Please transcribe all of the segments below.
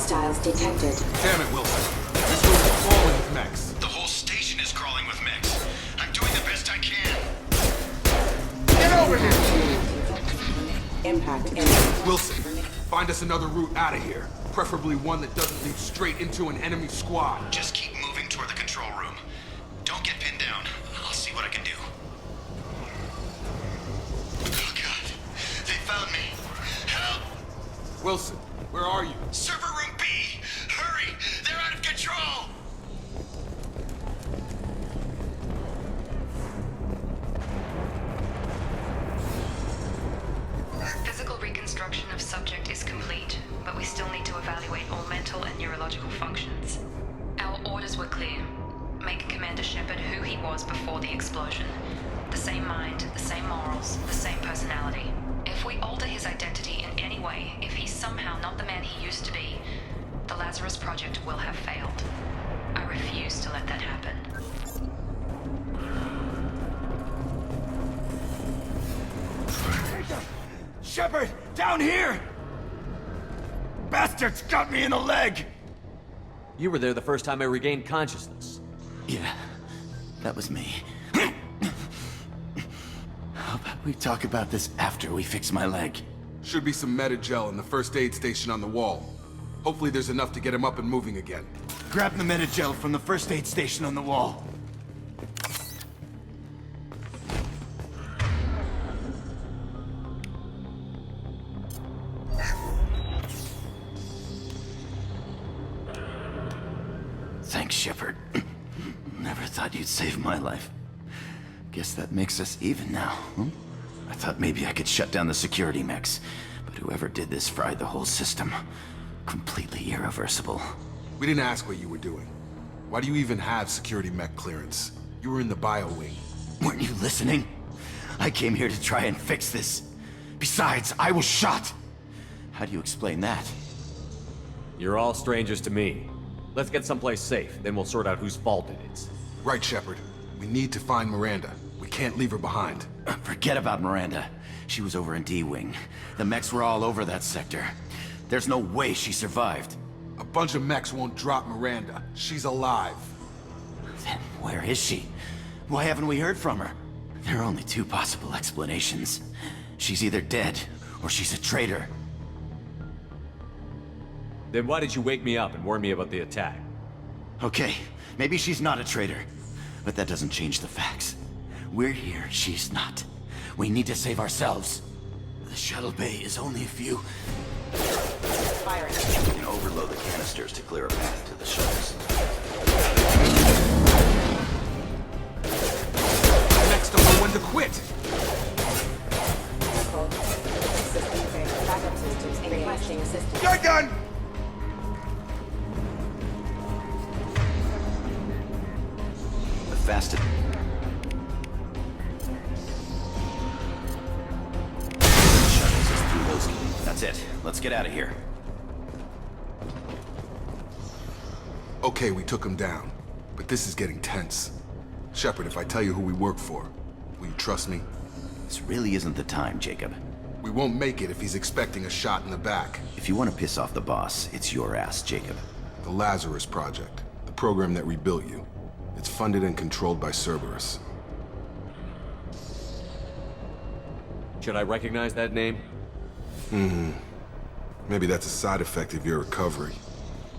Hostiles detected. Damn it, Wilson. This room is crawling with mechs. The whole station is crawling with mechs. I'm doing the best I can. Get over here! Impact imminent. Wilson, find us another route out of here. Preferably one that doesn't lead straight into an enemy squad. Just keep moving toward the control room. Don't get pinned down. I'll see what I can do. Oh God, they found me. Help! Wilson, where are you? Server room B! Hurry! They're out of control! Physical reconstruction of subject is complete, but we still need to evaluate all mental and neurological functions. Our orders were clear. Make Commander Shepard who he was before the explosion. The same mind, the same morals, the same personality. If we alter his identity in any way, if he's somehow not the man he used to be, the Lazarus Project will have failed. I refuse to let that happen. Shepard, down here! Bastards got me in the leg! You were there the first time I regained consciousness. Yeah, that was me. How about we talk about this after we fix my leg? Should be some meta-gel in the first aid station on the wall. Hopefully there's enough to get him up and moving again. Grab the meta-gel from the first aid station on the wall. Thanks, Shepard. Never thought you'd save my life. Guess that makes us even now, huh? I thought maybe I could shut down the security mechs, but whoever did this fried the whole system. Completely irreversible. We didn't ask what you were doing. Why do you even have security mech clearance? You were in the bio wing. Weren't you listening? I came here to try and fix this. Besides, I was shot. How do you explain that? You're all strangers to me. Let's get someplace safe, then we'll sort out whose fault it is. Right, Shepard. We need to find Miranda. We can't leave her behind. Forget about Miranda. She was over in D-Wing. The mechs were all over that sector. There's no way she survived. A bunch of mechs won't drop Miranda. She's alive. Then where is she? Why haven't we heard from her? There are only two possible explanations. She's either dead, or she's a traitor. Then why did you wake me up and warn me about the attack? Okay, maybe she's not a traitor. But that doesn't change the facts. We're here, she's not. We need to save ourselves. The shuttle bay is only a few... Firing. You can overload the canisters to clear a path to the shuttles. Mechs don't know when to quit. System failure. Backup systems requesting assistance. Gun! The fastest... Shuttles is through those... That's it. Let's get out of here. Okay, we took him down. But this is getting tense. Shepard, if I tell you who we work for, will you trust me? This really isn't the time, Jacob. We won't make it if he's expecting a shot in the back. If you want to piss off the boss, it's your ass, Jacob. The Lazarus Project, the program that rebuilt you. It's funded and controlled by Cerberus. Should I recognize that name? Maybe that's a side effect of your recovery.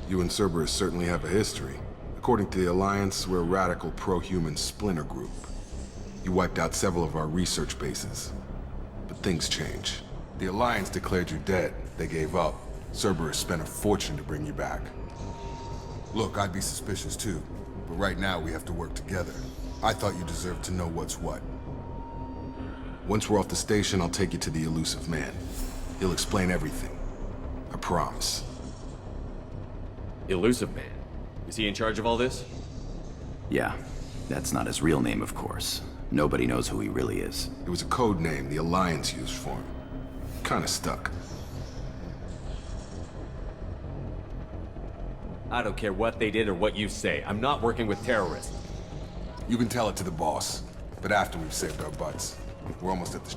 You and Cerberus certainly have a history. According to the Alliance, we're a radical pro-human splinter group. You wiped out several of our research bases. But things change. The Alliance declared you dead. They gave up. Cerberus spent a fortune to bring you back. Look, I'd be suspicious too. But right now, we have to work together. I thought you deserved to know what's what. Once we're off the station, I'll take you to the elusive man. He'll explain everything. I promise. Elusive Man. Is he in charge of all this? Yeah, that's not his real name, of course. Nobody knows who he really is. It was a code name the Alliance used for him. Kinda stuck. I don't care what they did or what you say. I'm not working with terrorists. You can tell it to the boss, but after we've saved our butts. We're almost at the...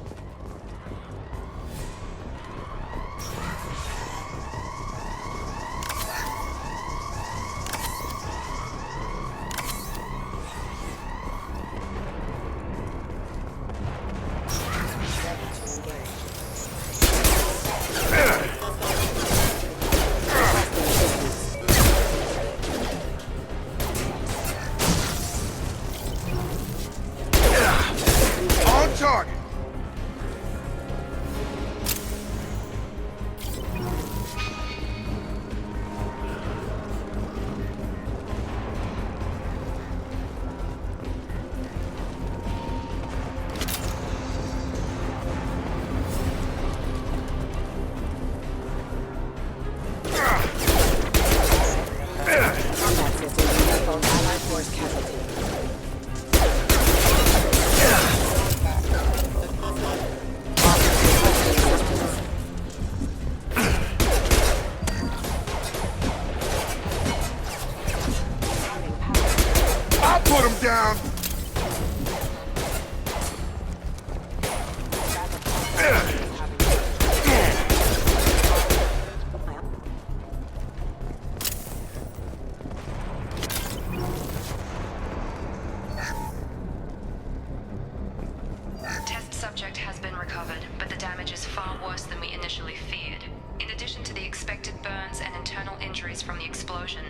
suspected burns and internal injuries from the explosion.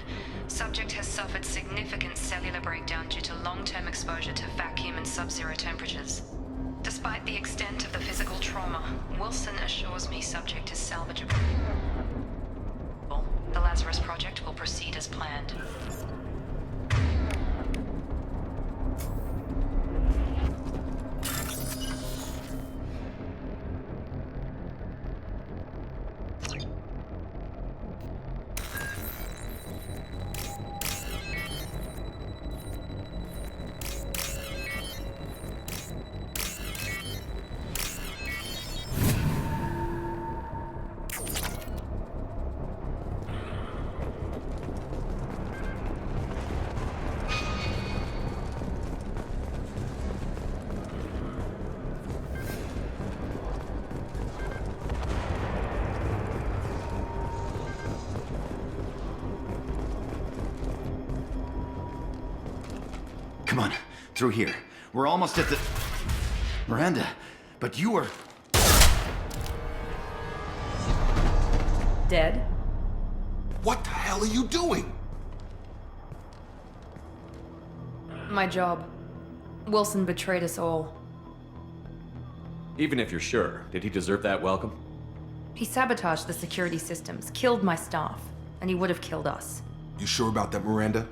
Subject has suffered significant cellular breakdown due to long-term exposure to vacuum and sub-zero temperatures. Despite the extent of the physical trauma, Wilson assures me subject is salvageable. The Lazarus Project will proceed as planned. Come on, through here. We're almost at the... Miranda, but you are... Dead? What the hell are you doing? My job. Wilson betrayed us all. Even if you're sure, did he deserve that welcome? He sabotaged the security systems, killed my staff, and he would have killed us. You sure about that, Miranda?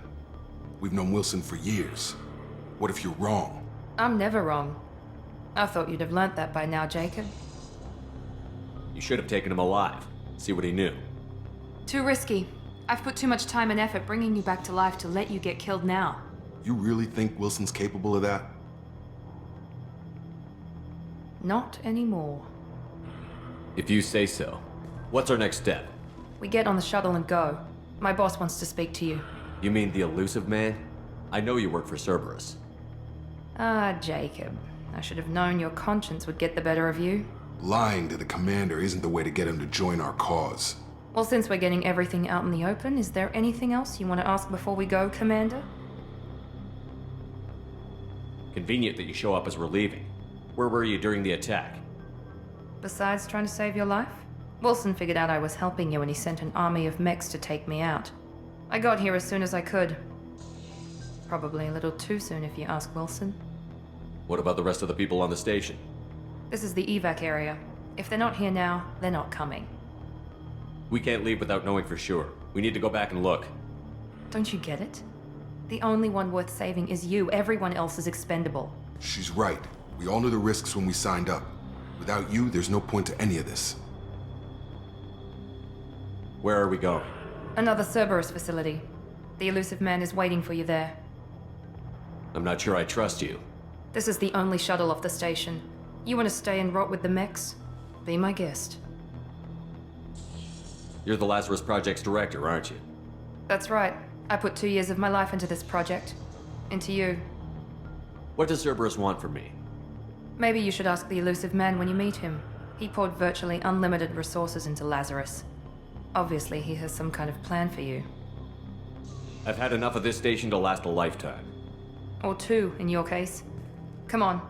We've known Wilson for years. What if you're wrong? I'm never wrong. I thought you'd have learnt that by now, Jacob. You should have taken him alive. See what he knew. Too risky. I've put too much time and effort bringing you back to life to let you get killed now. You really think Wilson's capable of that? Not anymore. If you say so. What's our next step? We get on the shuttle and go. My boss wants to speak to you. You mean the elusive man? I know you work for Cerberus. Ah, Jacob. I should have known your conscience would get the better of you. Lying to the commander isn't the way to get him to join our cause. Well, since we're getting everything out in the open, is there anything else you want to ask before we go, Commander? Convenient that you show up as we're leaving. Where were you during the attack? Besides trying to save your life? Wilson figured out I was helping you and he sent an army of mechs to take me out. I got here as soon as I could. Probably a little too soon if you ask Wilson. What about the rest of the people on the station? This is the evac area. If they're not here now, they're not coming. We can't leave without knowing for sure. We need to go back and look. Don't you get it? The only one worth saving is you. Everyone else is expendable. She's right. We all knew the risks when we signed up. Without you, there's no point to any of this. Where are we going? Another Cerberus facility. The elusive man is waiting for you there. I'm not sure I trust you. This is the only shuttle off the station. You want to stay and rot with the mechs? Be my guest. You're the Lazarus Project's director, aren't you? That's right. I put 2 years of my life into this project. Into you. What does Cerberus want from me? Maybe you should ask the elusive man when you meet him. He poured virtually unlimited resources into Lazarus. Obviously, he has some kind of plan for you. I've had enough of this station to last a lifetime. Or 2, in your case. Come on.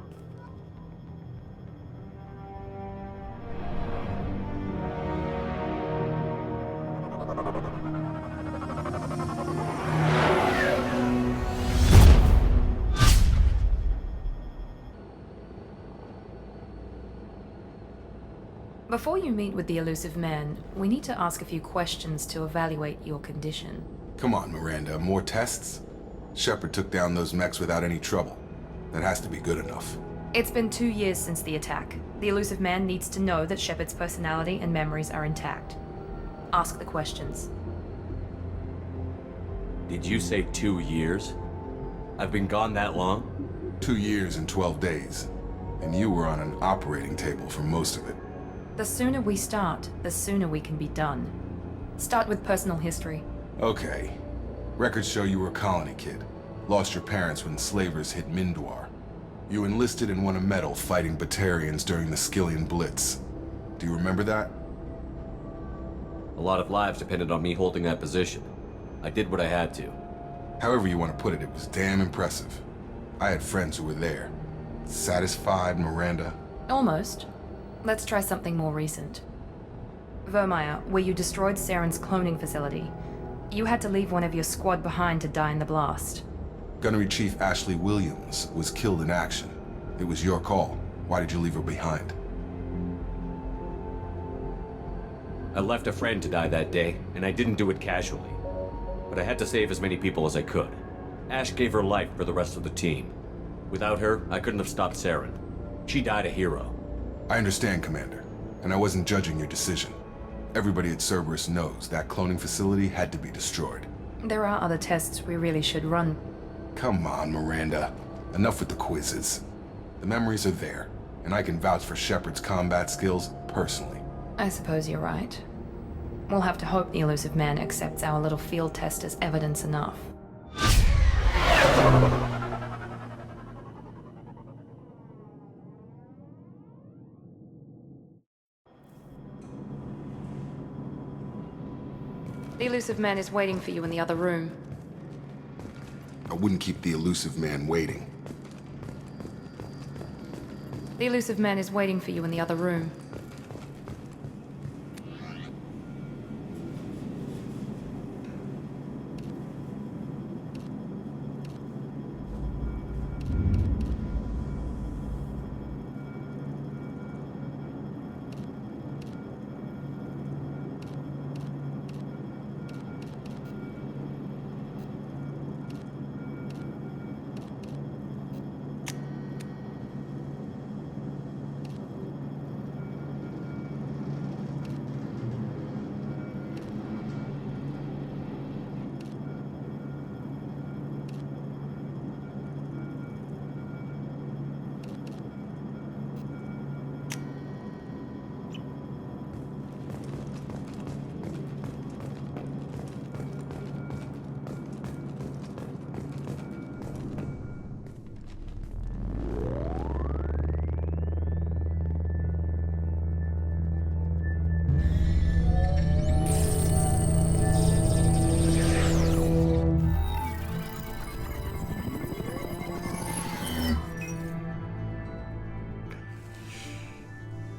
Before you meet with the elusive man, we need to ask a few questions to evaluate your condition. Come on, Miranda, more tests? Shepard took down those mechs without any trouble. That has to be good enough. It's been 2 years since the attack. The elusive man needs to know that Shepard's personality and memories are intact. Ask the questions. Did you say 2 years? I've been gone that long? 2 years and 12 days. And you were on an operating table for most of it. The sooner we start, the sooner we can be done. Start with personal history. Okay. Records show you were a colony kid. Lost your parents when slavers hit Mindwar. You enlisted and won a medal fighting Batarians during the Skillian Blitz. Do you remember that? A lot of lives depended on me holding that position. I did what I had to. However you want to put it, it was damn impressive. I had friends who were there. Satisfied, Miranda? Almost. Let's try something more recent. Vermeer, where you destroyed Saren's cloning facility. You had to leave one of your squad behind to die in the blast. Gunnery Chief Ashley Williams was killed in action. It was your call. Why did you leave her behind? I left a friend to die that day, and I didn't do it casually. But I had to save as many people as I could. Ash gave her life for the rest of the team. Without her, I couldn't have stopped Saren. She died a hero. I understand, Commander, and I wasn't judging your decision. Everybody at Cerberus knows that cloning facility had to be destroyed. There are other tests we really should run. Come on, Miranda. Enough with the quizzes. The memories are there, and I can vouch for Shepard's combat skills personally. I suppose you're right. We'll have to hope the elusive man accepts our little field test as evidence enough. The elusive man is waiting for you in the other room. I wouldn't keep the elusive man waiting. The elusive man is waiting for you in the other room.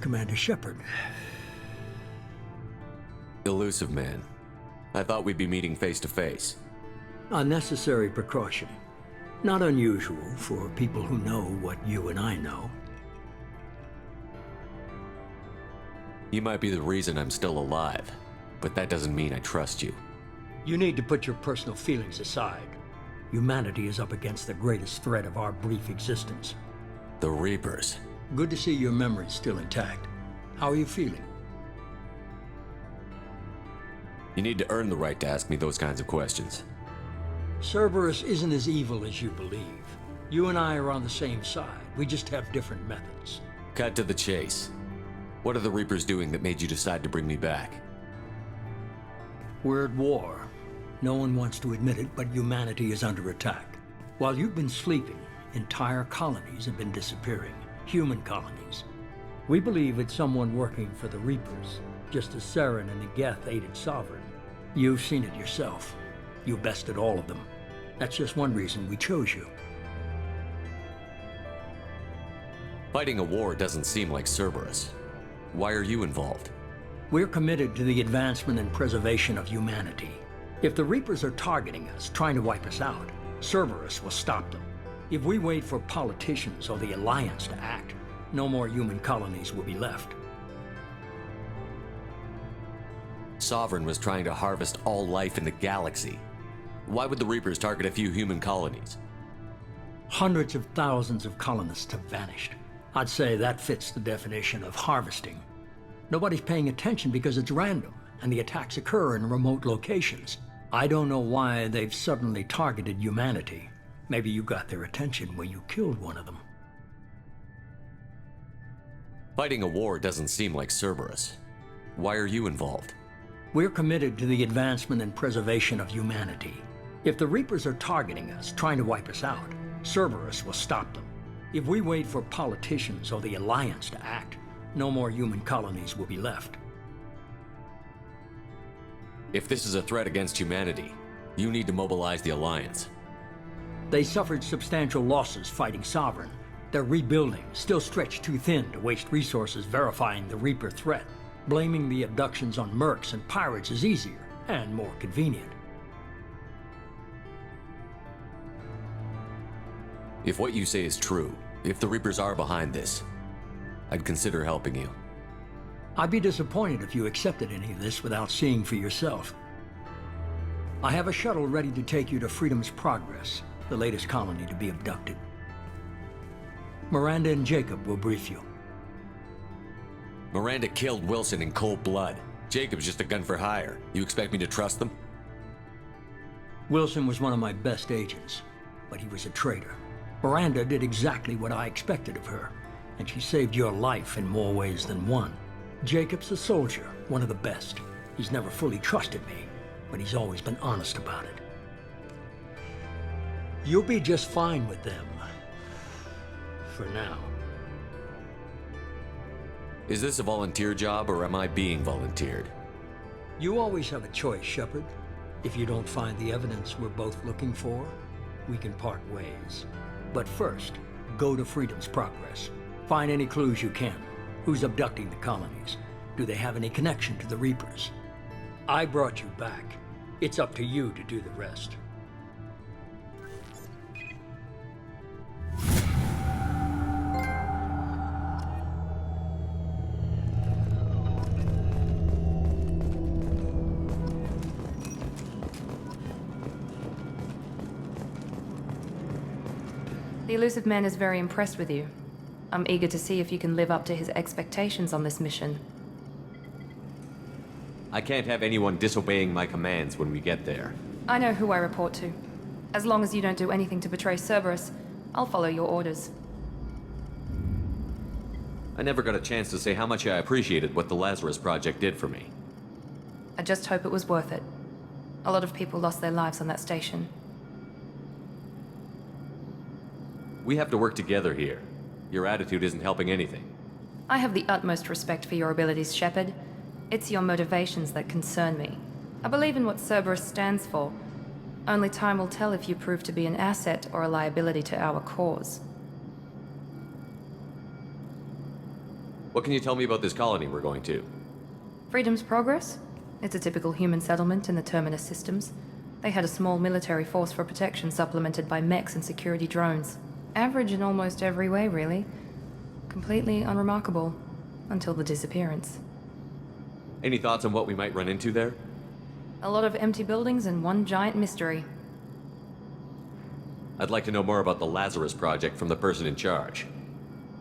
Commander Shepard. Elusive man. I thought we'd be meeting face to face. A necessary precaution. Not unusual for people who know what you and I know. You might be the reason I'm still alive, but that doesn't mean I trust you. You need to put your personal feelings aside. Humanity is up against the greatest threat of our brief existence. The Reapers. Good to see your memory's still intact. How are you feeling? You need to earn the right to ask me those kinds of questions. Cerberus isn't as evil as you believe. You and I are on the same side. We just have different methods. Cut to the chase. What are the Reapers doing that made you decide to bring me back? We're at war. No one wants to admit it, but humanity is under attack. While you've been sleeping, entire colonies have been disappearing. Human colonies. We believe it's someone working for the Reapers, just as Saren and the Geth aided Sovereign. You've seen it yourself. You bested all of them. That's just one reason we chose you. Fighting a war doesn't seem like Cerberus. Why are you involved? We're committed to the advancement and preservation of humanity. If the Reapers are targeting us, trying to wipe us out, Cerberus will stop them. If we wait for politicians or the Alliance to act, no more human colonies will be left. Sovereign was trying to harvest all life in the galaxy. Why would the Reapers target a few human colonies? Hundreds of thousands of colonists have vanished. I'd say that fits the definition of harvesting. Nobody's paying attention because it's random, and the attacks occur in remote locations. I don't know why they've suddenly targeted humanity. Maybe you got their attention when you killed one of them. Fighting a war doesn't seem like Cerberus. Why are you involved? We're committed to the advancement and preservation of humanity. If the Reapers are targeting us, trying to wipe us out, Cerberus will stop them. If we wait for politicians or the Alliance to act, no more human colonies will be left. If this is a threat against humanity, you need to mobilize the Alliance. They suffered substantial losses fighting Sovereign. They're rebuilding, still stretched too thin to waste resources verifying the Reaper threat. Blaming the abductions on mercs and pirates is easier and more convenient. If what you say is true, if the Reapers are behind this, I'd consider helping you. I'd be disappointed if you accepted any of this without seeing for yourself. I have a shuttle ready to take you to Freedom's Progress, the latest colony to be abducted. Miranda and Jacob will brief you. Miranda killed Wilson in cold blood. Jacob's just a gun for hire. You expect me to trust them? Wilson was one of my best agents, but he was a traitor. Miranda did exactly what I expected of her, and she saved your life in more ways than one. Jacob's a soldier, one of the best. He's never fully trusted me, but he's always been honest about it. You'll be just fine with them. For now. Is this a volunteer job, or am I being volunteered? You always have a choice, Shepard. If you don't find the evidence we're both looking for, we can part ways. But first, go to Freedom's Progress. Find any clues you can. Who's abducting the colonies? Do they have any connection to the Reapers? I brought you back. It's up to you to do the rest. The elusive man is very impressed with you. I'm eager to see if you can live up to his expectations on this mission. I can't have anyone disobeying my commands when we get there. I know who I report to. As long as you don't do anything to betray Cerberus, I'll follow your orders. I never got a chance to say how much I appreciated what the Lazarus Project did for me. I just hope it was worth it. A lot of people lost their lives on that station. We have to work together here. Your attitude isn't helping anything. I have the utmost respect for your abilities, Shepard. It's your motivations that concern me. I believe in what Cerberus stands for. Only time will tell if you prove to be an asset or a liability to our cause. What can you tell me about this colony we're going to? Freedom's Progress? It's a typical human settlement in the Terminus systems. They had a small military force for protection supplemented by mechs and security drones. Average in almost every way, really. Completely unremarkable. Until the disappearance. Any thoughts on what we might run into there? A lot of empty buildings and one giant mystery. I'd like to know more about the Lazarus Project from the person in charge.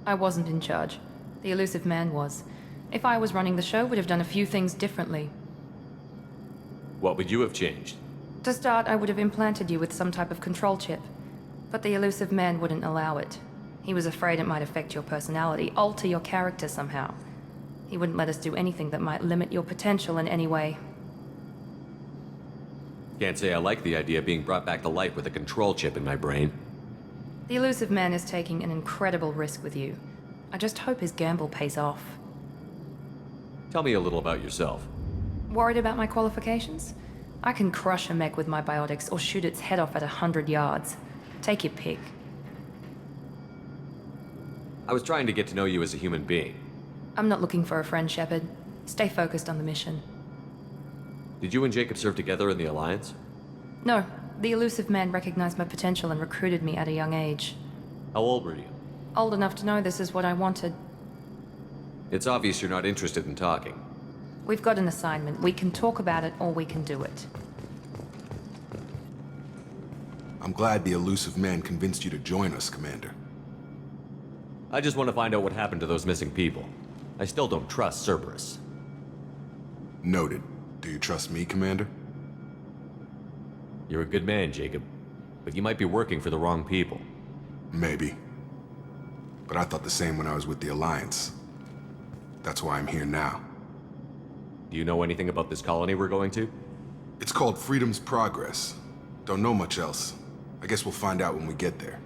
I wasn't in charge. The elusive man was. If I was running the show, would have done a few things differently. What would you have changed? To start, I would have implanted you with some type of control chip. But the elusive man wouldn't allow it. He was afraid it might affect your personality, alter your character somehow. He wouldn't let us do anything that might limit your potential in any way. Can't say I like the idea of being brought back to life with a control chip in my brain. The elusive man is taking an incredible risk with you. I just hope his gamble pays off. Tell me a little about yourself. Worried about my qualifications? I can crush a mech with my biotics or shoot its head off at 100 yards. Take your pick. I was trying to get to know you as a human being. I'm not looking for a friend, Shepard. Stay focused on the mission. Did you and Jacob serve together in the Alliance? No, the elusive man recognized my potential and recruited me at a young age. How old were you? Old enough to know this is what I wanted. It's obvious you're not interested in talking. We've got an assignment. We can talk about it or we can do it. I'm glad the elusive man convinced you to join us, Commander. I just want to find out what happened to those missing people. I still don't trust Cerberus. Noted. Do you trust me, Commander? You're a good man, Jacob. But you might be working for the wrong people. Maybe. But I thought the same when I was with the Alliance. That's why I'm here now. Do you know anything about this colony we're going to? It's called Freedom's Progress. Don't know much else. I guess we'll find out when we get there.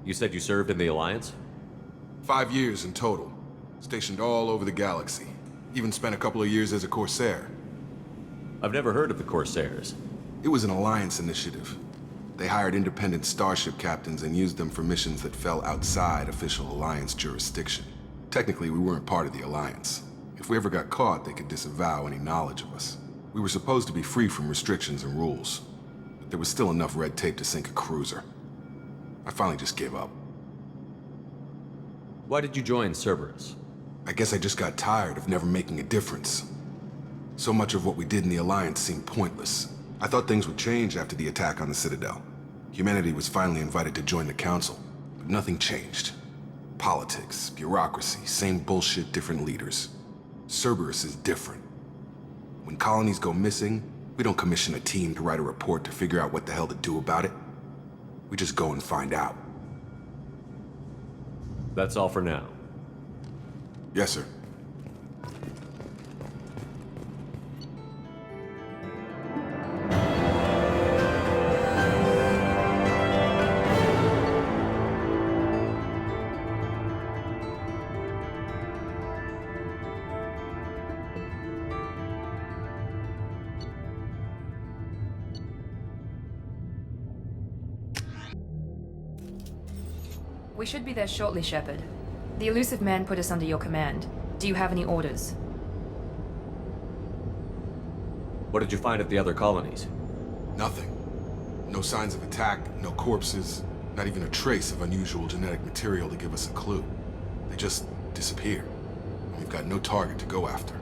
You said you served in the Alliance? 5 years in total. Stationed all over the galaxy. Even spent a couple of years as a Corsair. I've never heard of the Corsairs. It was an Alliance initiative. They hired independent starship captains and used them for missions that fell outside official Alliance jurisdiction. Technically, we weren't part of the Alliance. If we ever got caught, they could disavow any knowledge of us. We were supposed to be free from restrictions and rules, but there was still enough red tape to sink a cruiser. I finally just gave up. Why did you join Cerberus? I guess I just got tired of never making a difference. So much of what we did in the Alliance seemed pointless. I thought things would change after the attack on the Citadel. Humanity was finally invited to join the Council, but nothing changed. Politics, bureaucracy, same bullshit, different leaders. Cerberus is different. When colonies go missing, we don't commission a team to write a report to figure out what the hell to do about it. We just go and find out. That's all for now. Yes, sir. We should be there shortly, Shepard. The elusive man put us under your command. Do you have any orders? What did you find at the other colonies? Nothing. No signs of attack, no corpses, not even a trace of unusual genetic material to give us a clue. They just disappeared. We've got no target to go after.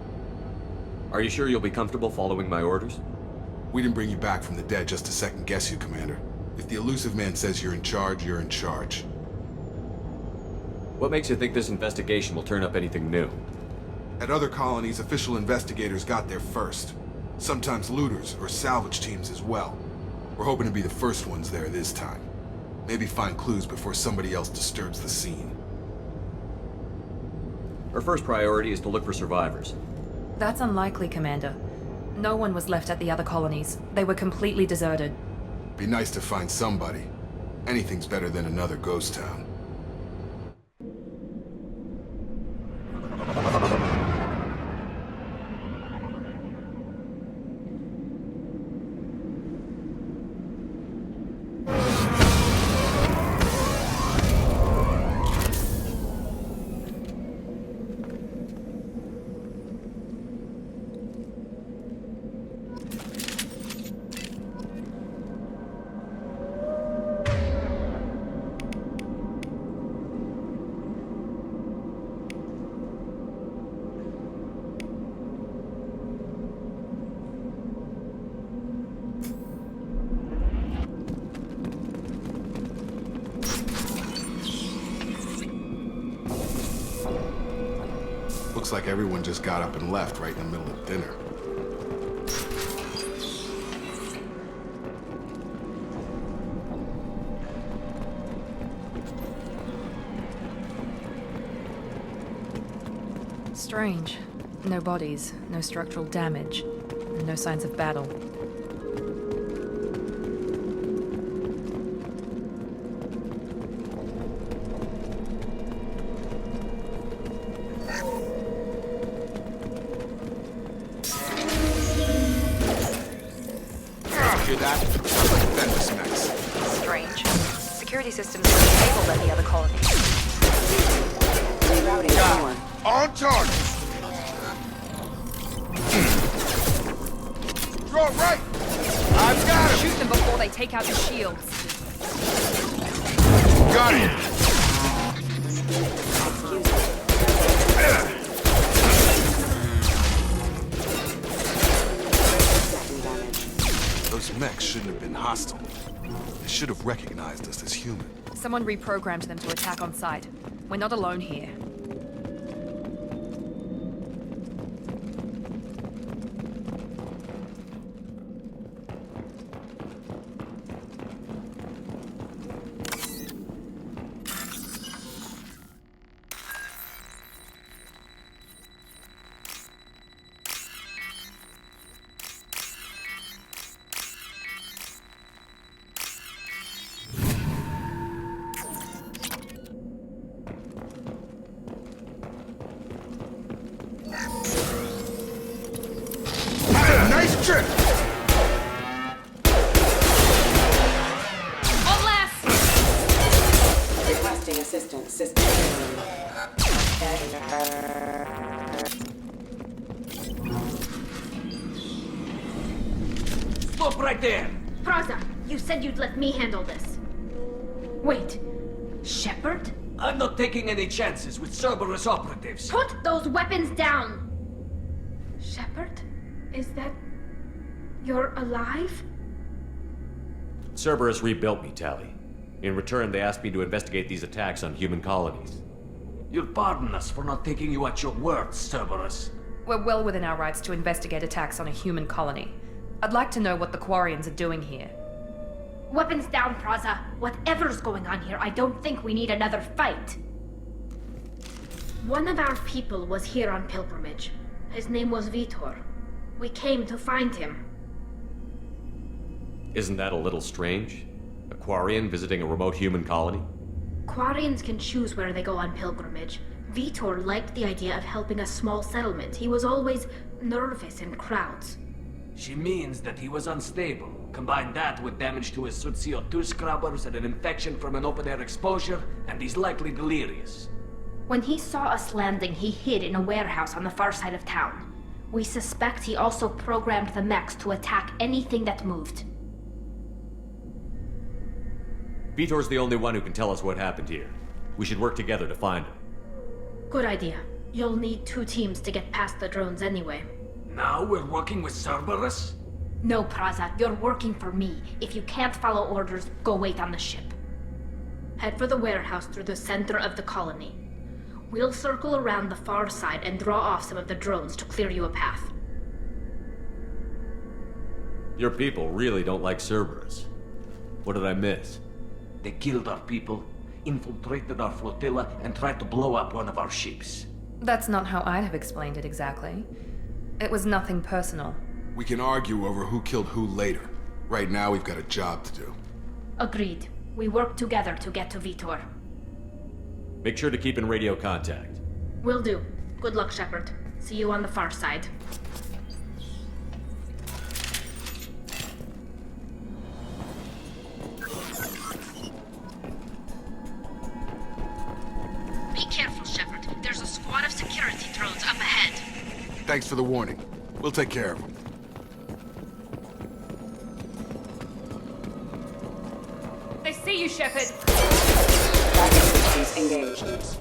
Are you sure you'll be comfortable following my orders? We didn't bring you back from the dead just to second guess you, Commander. If the elusive man says you're in charge, you're in charge. What makes you think this investigation will turn up anything new? At other colonies, official investigators got there first. Sometimes looters or salvage teams as well. We're hoping to be the first ones there this time. Maybe find clues before somebody else disturbs the scene. Our first priority is to look for survivors. That's unlikely, Commander. No one was left at the other colonies. They were completely deserted. Be nice to find somebody. Anything's better than another ghost town. Looks like everyone just got up and left right in the middle of dinner. Strange. No bodies, no structural damage, and no signs of battle. Hear that? Defend mechs. Strange. Security systems are disabled at the other colonies. On target! Draw right! I've got him! Shoot them before they take out the shields. Got him! Those mechs shouldn't have been hostile. They should have recognized us as human. Someone reprogrammed them to attack on sight. We're not alone here. Nice trip! On left! Requesting assistance. System. Stop right there! Praza, you said you'd let me handle this. Wait, Shepard? I'm not taking any chances with Cerberus operatives. Put those weapons down! Shepard? Is that... you're alive? Cerberus rebuilt me, Tally. In return, they asked me to investigate these attacks on human colonies. You'll pardon us for not taking you at your word, Cerberus. We're well within our rights to investigate attacks on a human colony. I'd like to know what the Quarians are doing here. Weapons down, Praza. Whatever's going on here, I don't think we need another fight. One of our people was here on pilgrimage. His name was Vitor. We came to find him. Isn't that a little strange? A Quarian visiting a remote human colony? Quarians can choose where they go on pilgrimage. Vitor liked the idea of helping a small settlement. He was always nervous in crowds. She means that he was unstable. Combine that with damage to his suit CO2 scrubbers and an infection from an open-air exposure, and he's likely delirious. When he saw us landing, he hid in a warehouse on the far side of town. We suspect he also programmed the mechs to attack anything that moved. Vitor's the only one who can tell us what happened here. We should work together to find him. Good idea. You'll need 2 teams to get past the drones anyway. Now we're working with Cerberus? No, Praza, you're working for me. If you can't follow orders, go wait on the ship. Head for the warehouse through the center of the colony. We'll circle around the far side and draw off some of the drones to clear you a path. Your people really don't like Cerberus. What did I miss? They killed our people, infiltrated our flotilla, and tried to blow up one of our ships. That's not how I'd have explained it exactly. It was nothing personal. We can argue over who killed who later. Right now, we've got a job to do. Agreed. We work together to get to Vitor. Make sure to keep in radio contact. Will do. Good luck, Shepard. See you on the far side. Be careful, Shepard. There's a squad of security drones up ahead. Thanks for the warning. We'll take care of them. They see you, Shepard! Systems engaged.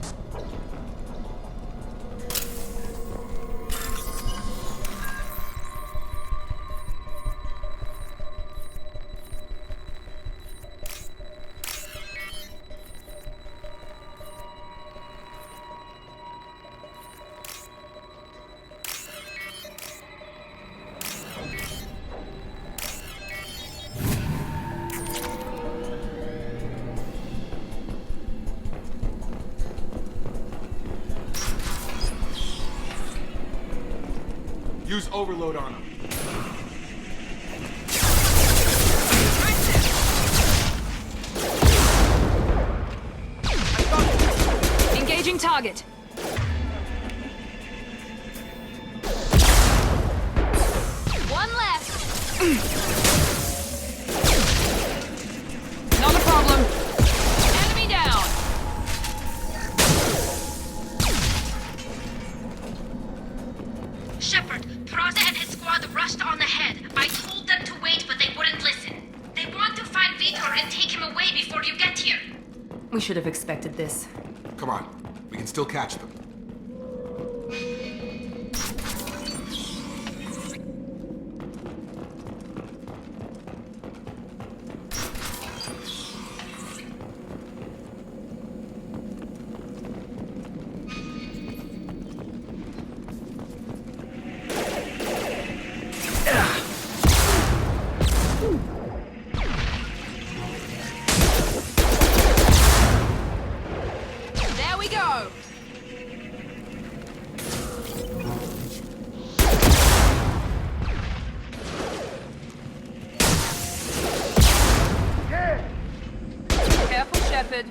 Use overload on them. Engaging target. One left. Not a problem. Enemy down. Shepard, Praza and his squad rushed on ahead. I told them to wait, but they wouldn't listen. They want to find Vitor and take him away before you get here. We should have expected this. Come on. We can still catch them. There we go. Careful, Shepard.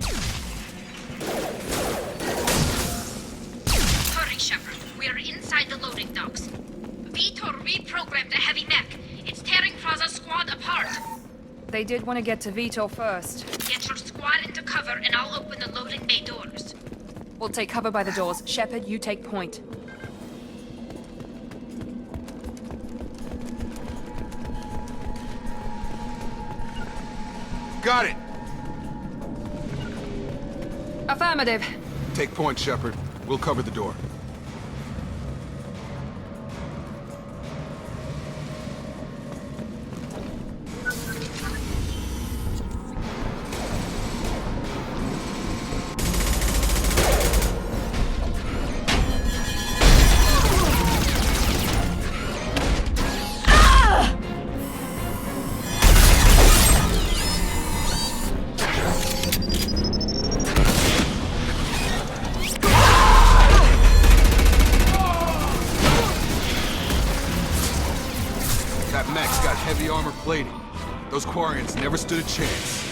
Hurry, Shepard. We're inside the loading docks. Vitor reprogrammed the heavy mech. It's tearing Praza's squad apart. They did want to get to Vitor first. Get your squad into cover and I'll open the loading bay doors. We'll take cover by the doors. Shepard, you take point. Got it! Affirmative. Take point, Shepard. We'll cover the door. That mech's got heavy armor plating. Those Quarians never stood a chance.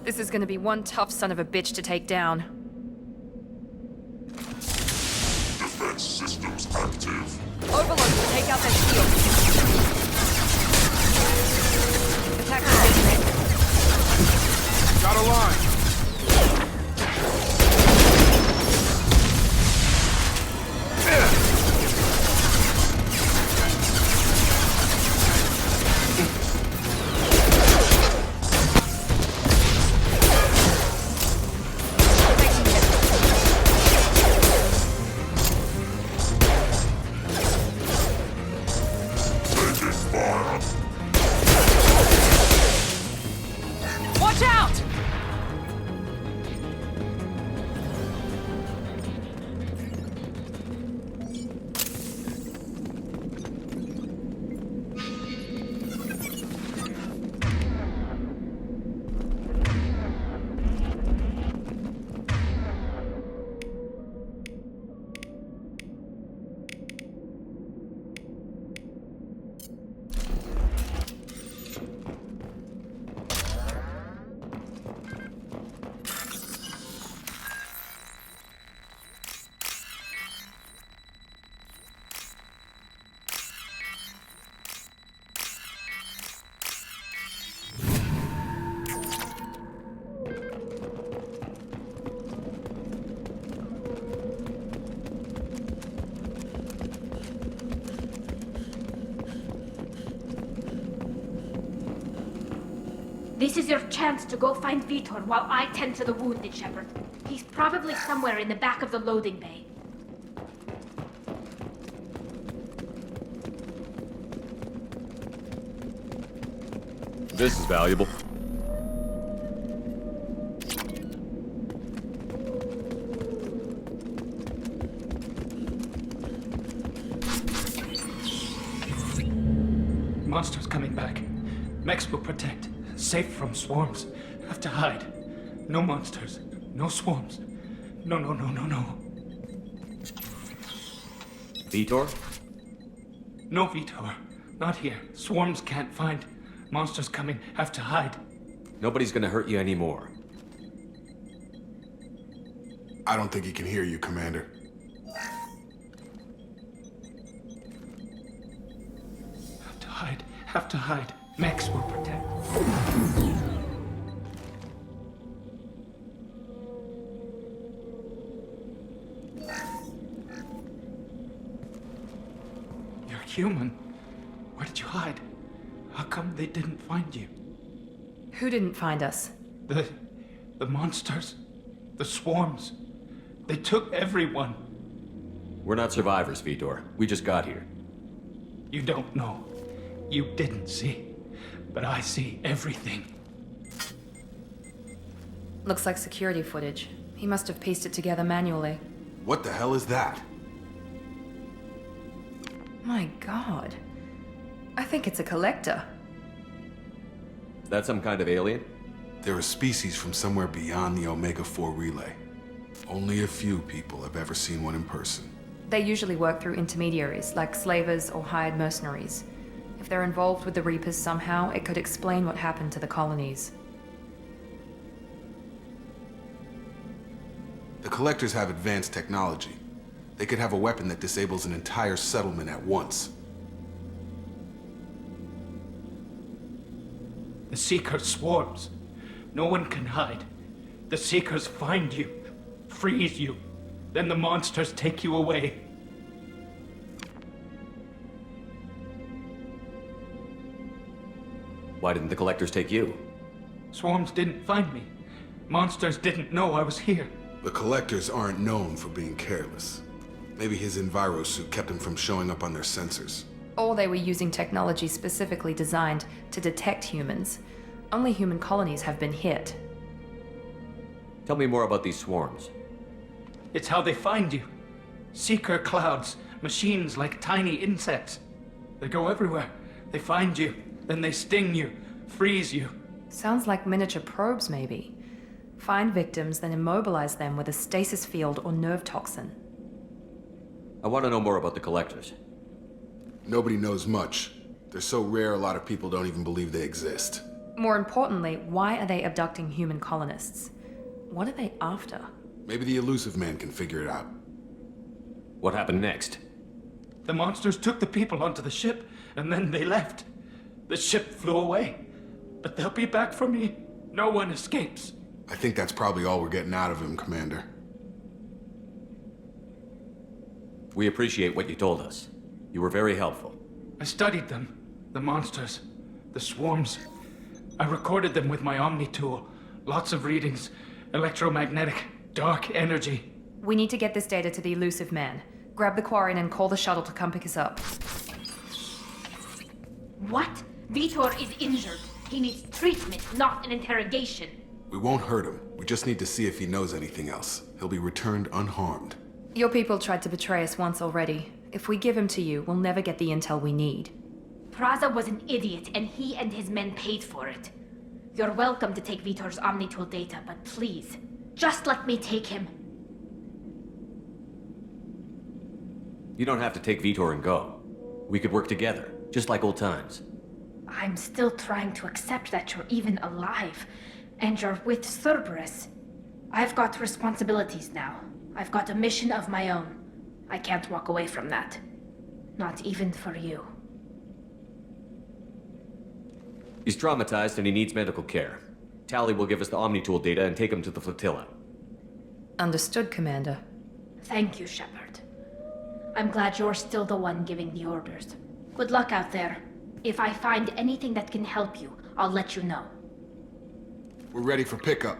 This is gonna be one tough son of a bitch to take down. Defense systems active. Overload will take out their shield. Attack position. Got a line. Watch out! This is your chance to go find Vitor while I tend to the wounded, Shepard. He's probably somewhere in the back of the loading bay. This is valuable. Monsters coming back. Mechs will protect. Safe from swarms. Have to hide. No monsters. No swarms. No. Vitor? No Vitor. Not here. Swarms can't find. Monsters coming. Have to hide. Nobody's gonna hurt you anymore. I don't think he can hear you, Commander. Have to hide. Have to hide. Mechs will protect. You're human. Where did you hide? How come they didn't find you? Who didn't find us? The monsters. The swarms. They took everyone. We're not survivors, Vitor. We just got here. You don't know. You didn't see. But I see everything. Looks like security footage. He must have pieced it together manually. What the hell is that? My god. I think it's a collector. Is that some kind of alien? They're a species from somewhere beyond the Omega-4 relay. Only a few people have ever seen one in person. They usually work through intermediaries, like slavers or hired mercenaries. If they're involved with the Reapers somehow, it could explain what happened to the colonies. The Collectors have advanced technology. They could have a weapon that disables an entire settlement at once. The Seeker swarms. No one can hide. The Seekers find you, freeze you. Then the monsters take you away. Why didn't the Collectors take you? Swarms didn't find me. Monsters didn't know I was here. The Collectors aren't known for being careless. Maybe his envirosuit kept him from showing up on their sensors. Or they were using technology specifically designed to detect humans. Only human colonies have been hit. Tell me more about these swarms. It's how they find you. Seeker clouds, machines like tiny insects. They go everywhere. They find you, then they sting you, freeze you. Sounds like miniature probes, maybe. Find victims, then immobilize them with a stasis field or nerve toxin. I want to know more about the Collectors. Nobody knows much. They're so rare, a lot of people don't even believe they exist. More importantly, why are they abducting human colonists? What are they after? Maybe the elusive man can figure it out. What happened next? The monsters took the people onto the ship, and then they left. The ship flew away. But they'll be back for me. No one escapes. I think that's probably all we're getting out of him, Commander. We appreciate what you told us. You were very helpful. I studied them. The monsters. The swarms. I recorded them with my Omni tool. Lots of readings. Electromagnetic. Dark energy. We need to get this data to the elusive man. Grab the Quarren and call the shuttle to come pick us up. What? Vitor is injured. He needs treatment, not an interrogation. We won't hurt him. We just need to see if he knows anything else. He'll be returned unharmed. Your people tried to betray us once already. If we give him to you, we'll never get the intel we need. Praza was an idiot, and he and his men paid for it. You're welcome to take Vitor's Omnitool data, but please, just let me take him. You don't have to take Vitor and go. We could work together, just like old times. I'm still trying to accept that you're even alive, and you're with Cerberus. I've got responsibilities now. I've got a mission of my own. I can't walk away from that. Not even for you. He's traumatized and he needs medical care. Tally will give us the Omnitool data and take him to the flotilla. Understood, Commander. Thank you, Shepard. I'm glad you're still the one giving the orders. Good luck out there. If I find anything that can help you, I'll let you know. We're ready for pickup.